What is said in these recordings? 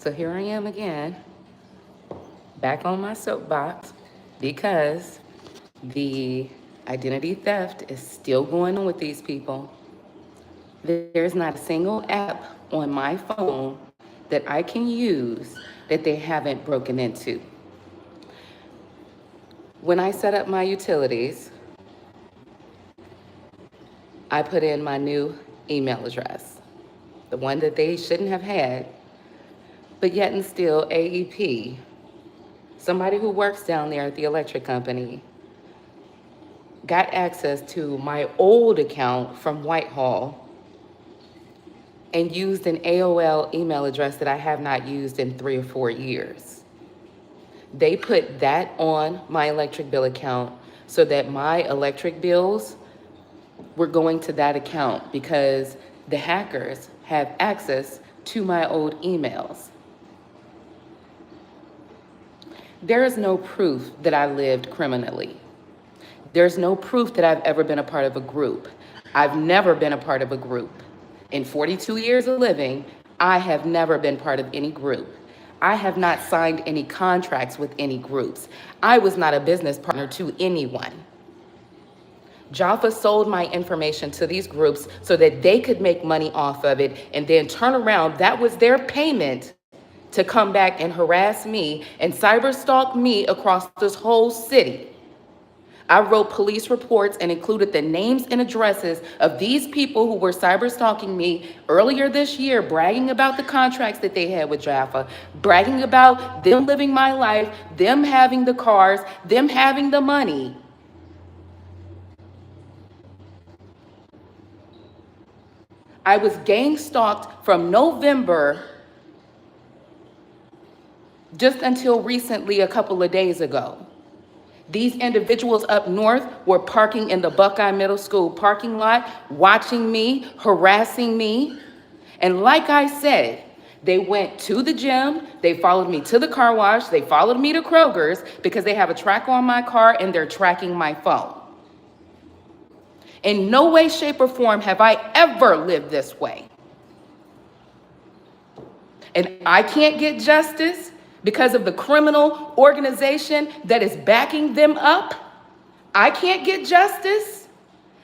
So here I am again, back on my soapbox, because the identity theft is still going on with these people. There's not a single app on my phone that I can use that they haven't broken into. When I set up my utilities, I put in my new email address, the one that they shouldn't have had, but yet and still AEP, somebody who works down there at the electric company, got access to my old account from Whitehall and used an AOL email address that I have not used in 3 or 4 years. They put that on my electric bill account so that my electric bills were going to that account because the hackers have access to my old emails. There is no proof that I lived criminally. There's no proof that I've ever been a part of a group. I've never been a part of a group. In 42 years of living, I have never been part of any group. I have not signed any contracts with any groups. I was not a business partner to anyone. Jaffa sold my information to these groups so that they could make money off of it and then turn around. That was their payment to come back and harass me and cyber stalk me across this whole city. I wrote police reports and included the names and addresses of these people who were cyber stalking me earlier this year, bragging about the contracts that they had with Jaffa, bragging about them living my life, them having the cars, them having the money. I was gang stalked from November just until recently, a couple of days ago. These individuals up north were parking in the Buckeye Middle School parking lot, watching me, harassing me. And like I said, they went to the gym, they followed me to the car wash, they followed me to Kroger's because they have a tracker on my car and they're tracking my phone. In no way, shape, or form have I ever lived this way. And I can't get justice because of the criminal organization that is backing them up. I can't get justice.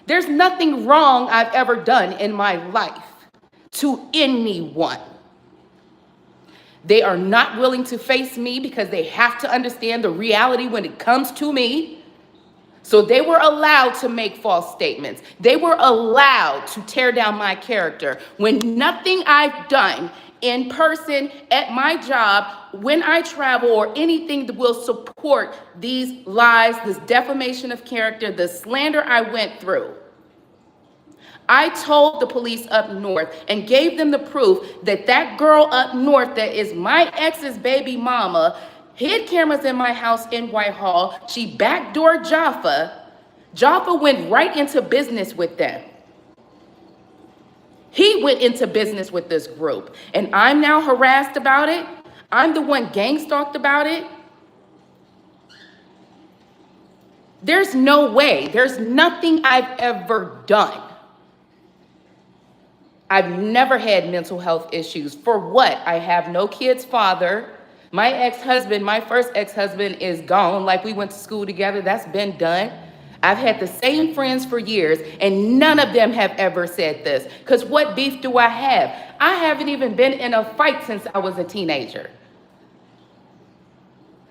There's nothing wrong I've ever done in my life to anyone. They are not willing to face me because they have to understand the reality when it comes to me. So they were allowed to make false statements. They were allowed to tear down my character when nothing I've done in person, at my job, when I travel, or anything that will support these lies, this defamation of character, the slander I went through. I told the police up north and gave them the proof that that girl up north that is my ex's baby mama hid cameras in my house in Whitehall. She backdoored Jaffa. Jaffa went right into business with them. He went into business with this group, and I'm now harassed about it. I'm the one gang stalked about it. There's no way. There's nothing I've ever done. I've never had mental health issues. For what? I have no kid's father. My ex-husband, my first ex-husband, is gone. Like, we went to school together. That's been done. I've had the same friends for years, and none of them have ever said this. Because what beef do I have? I haven't even been in a fight since I was a teenager.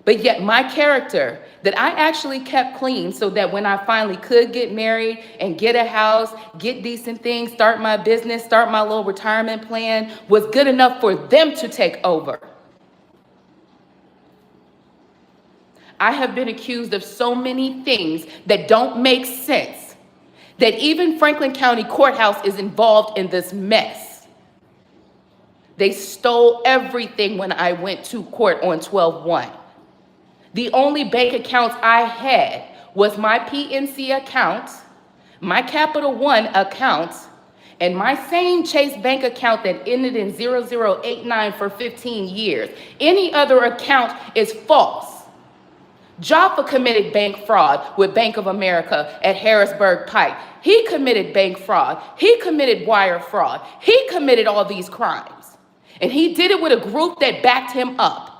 But yet my character that I actually kept clean so that when I finally could get married and get a house, get decent things, start my business, start my little retirement plan, was good enough for them to take over. I have been accused of so many things that don't make sense, that even Franklin County Courthouse is involved in this mess. They stole everything when I went to court on 12/1. The only bank accounts I had was my PNC account, my Capital One account, and my same Chase Bank account that ended in 0089 for 15 years. Any other account is false. Jaffa committed bank fraud with Bank of America at Harrisburg Pike. He committed bank fraud. He committed wire fraud. He committed all these crimes. And he did it with a group that backed him up.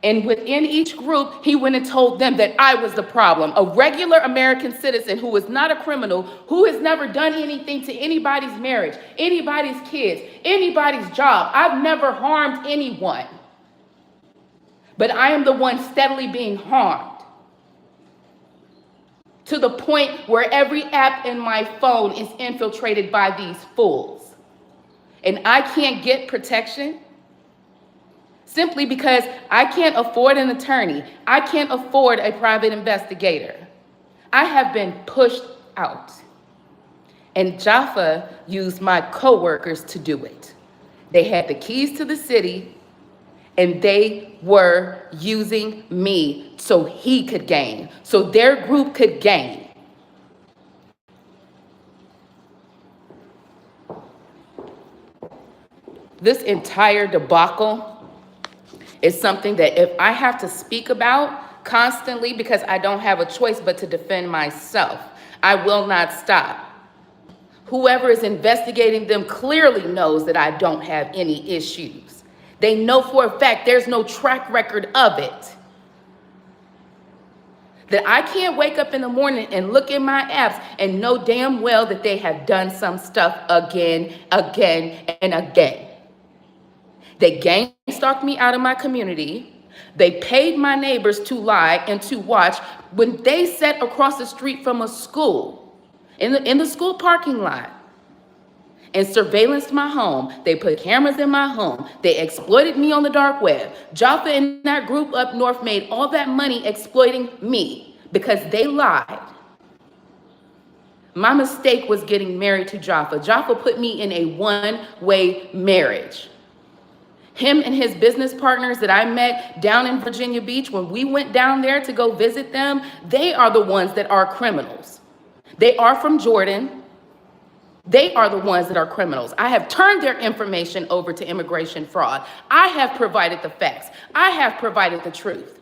And within each group, he went and told them that I was the problem. A regular American citizen who is not a criminal, who has never done anything to anybody's marriage, anybody's kids, anybody's job. I've never harmed anyone. But I am the one steadily being harmed. To the point where every app in my phone is infiltrated by these fools. And I can't get protection simply because I can't afford an attorney. I can't afford a private investigator. I have been pushed out. And Jaffa used my coworkers to do it. They had the keys to the city, and they were using me so he could gain, so their group could gain. This entire debacle is something that if I have to speak about constantly because I don't have a choice but to defend myself, I will not stop. Whoever is investigating them clearly knows that I don't have any issues. They know for a fact there's no track record of it. That I can't wake up in the morning and look in my apps and know damn well that they have done some stuff again, and again. They gang stalked me out of my community. They paid my neighbors to lie and to watch when they sat across the street from a school, in the school parking lot, and surveillanced my home. They put cameras in my home. They exploited me on the dark web. Jaffa and that group up north made all that money exploiting me because they lied. My mistake was getting married to Jaffa. Jaffa put me in a one-way marriage. Him and his business partners that I met down in Virginia Beach, when we went down there to go visit them, they are the ones that are criminals. They are from Jordan. They are the ones that are criminals. I have turned their information over to immigration fraud. I have provided the facts. I have provided the truth.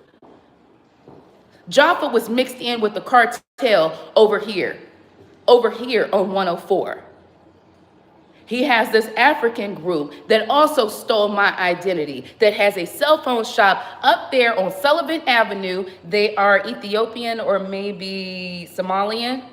Jaffa was mixed in with the cartel over here on 104. He has this African group that also stole my identity, that has a cell phone shop up there on Sullivan Avenue. They are Ethiopian or maybe Somalian.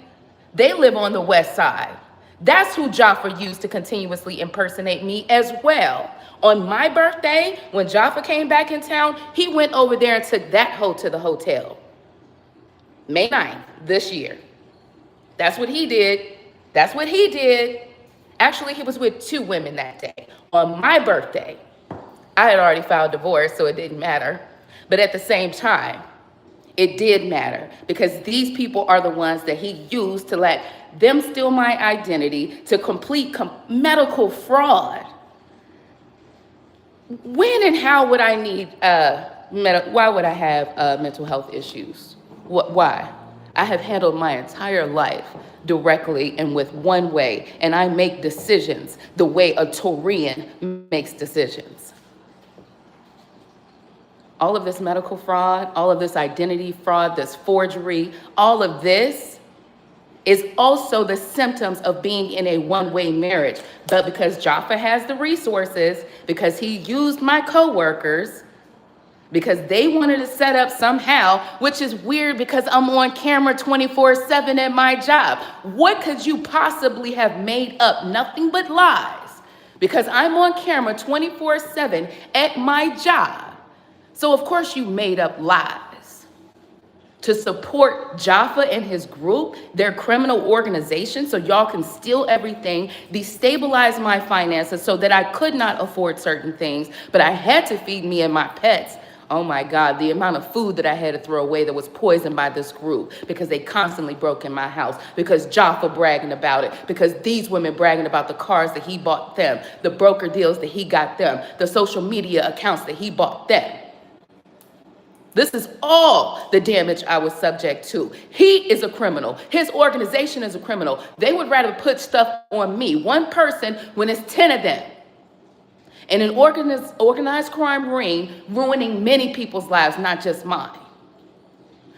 They live on the west side. That's who Jaffa used to continuously impersonate me as well. On my birthday, when Jaffa came back in town, he went over there and took that hoe to the hotel. May 9th this year. That's what he did. That's what he did. Actually, he was with two women that day. On my birthday, I had already filed divorce, so it didn't matter. But at the same time, it did matter because these people are the ones that he used to let them steal my identity, to complete medical fraud. When and how would I need, why would I have mental health issues? Why? I have handled my entire life directly and with one way, and I make decisions the way a Taurian makes decisions. All of this medical fraud, all of this identity fraud, this forgery, all of this is also the symptoms of being in a one-way marriage. But because Jaffa has the resources, because he used my coworkers, because they wanted to set up somehow, which is weird because I'm on camera 24/7 at my job. What could you possibly have made up? Nothing but lies. Because I'm on camera 24/7 at my job. So of course you made up lies to support Jaffa and his group, their criminal organization, so y'all can steal everything, destabilize my finances so that I could not afford certain things, but I had to feed me and my pets. Oh my God, the amount of food that I had to throw away that was poisoned by this group because they constantly broke in my house, because Jaffa bragging about it, because these women bragging about the cars that he bought them, the broker deals that he got them, the social media accounts that he bought them. This is all the damage I was subject to. He is a criminal. His organization is a criminal. They would rather put stuff on me, one person, when it's 10 of them. And an organized crime ring ruining many people's lives, not just mine.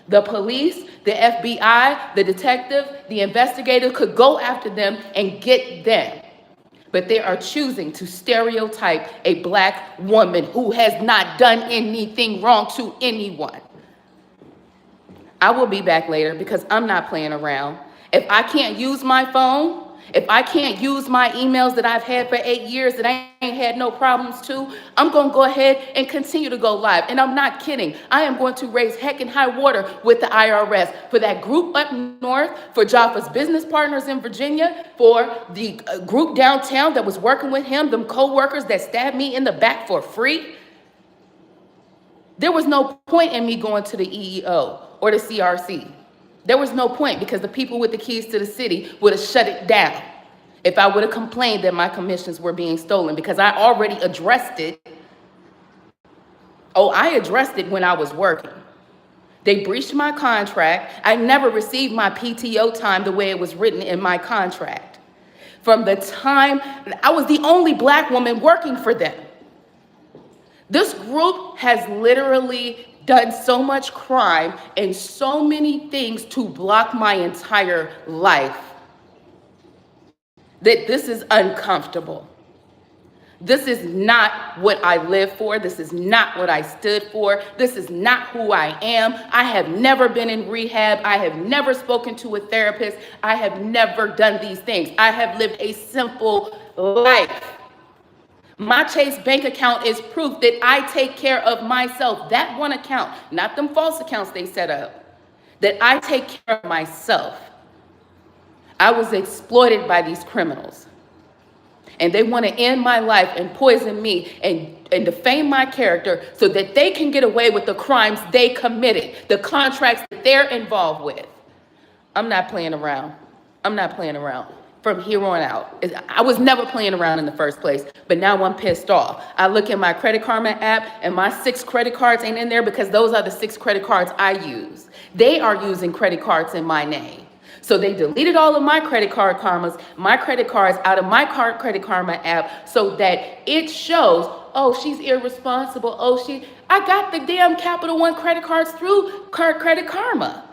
The police, the FBI, the detective, the investigator could go after them and get them. But they are choosing to stereotype a black woman who has not done anything wrong to anyone. I will be back later because I'm not playing around. If I can't use my phone, if I can't use my emails that I've had for 8 years that I ain't had no problems to, I'm going to go ahead and continue to go live. And I'm not kidding. I am going to raise heck and high water with the IRS for that group up north, for Jafar's business partners in Virginia, for the group downtown that was working with him, them co-workers that stabbed me in the back for free. There was no point in me going to the EEO or the CRC. There was no point because the people with the keys to the city would have shut it down if I would have complained that my commissions were being stolen, because I already addressed it. Oh, I addressed it when I was working. They breached my contract. I never received my PTO time the way it was written in my contract. From the time I was the only black woman working for them. This group has literally done so much crime and so many things to block my entire life that this is uncomfortable. This is not what I live for. This is not what I stood for. This is not who I am. I have never been in rehab. I have never spoken to a therapist. I have never done these things. I have lived a simple life. My Chase bank account is proof that I take care of myself. That one account, not them false accounts they set up, that I take care of myself. I was exploited by these criminals. And they want to end my life and poison me and defame my character so that they can get away with the crimes they committed, the contracts that they're involved with. I'm not playing around. I'm not playing around. From here on out. I was never playing around in the first place, but now I'm pissed off. I look at my Credit Karma app and my 6 credit cards ain't in there because those are the 6 credit cards I use. They are using credit cards in my name. So they deleted all of my credit cards out of my Credit Karma app so that it shows, oh, she's irresponsible. Oh, I got the damn Capital One credit cards through Credit Karma.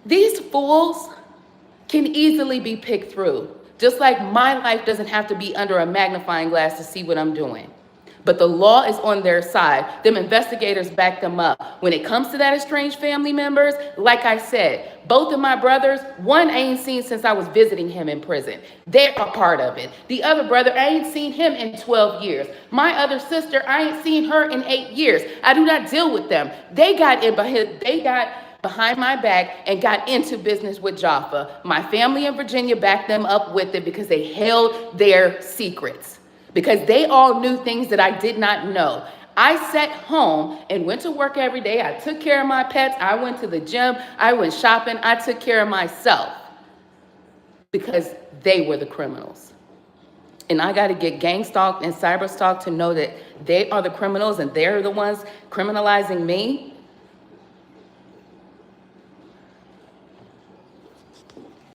These fools can easily be picked through. Just like my life doesn't have to be under a magnifying glass to see what I'm doing. But the law is on their side. Them investigators back them up. When it comes to that estranged family members, like I said, both of my brothers, one I ain't seen since I was visiting him in prison. They're a part of it. The other brother, I ain't seen him in 12 years. My other sister, I ain't seen her in 8 years. I do not deal with them. They got behind my back and got into business with Jaffa. My family in Virginia backed them up with it because they held their secrets, because they all knew things that I did not know. I sat home and went to work every day. I took care of my pets. I went to the gym. I went shopping. I took care of myself because they were the criminals. And I got to get gang stalked and cyber stalked to know that they are the criminals and they're the ones criminalizing me.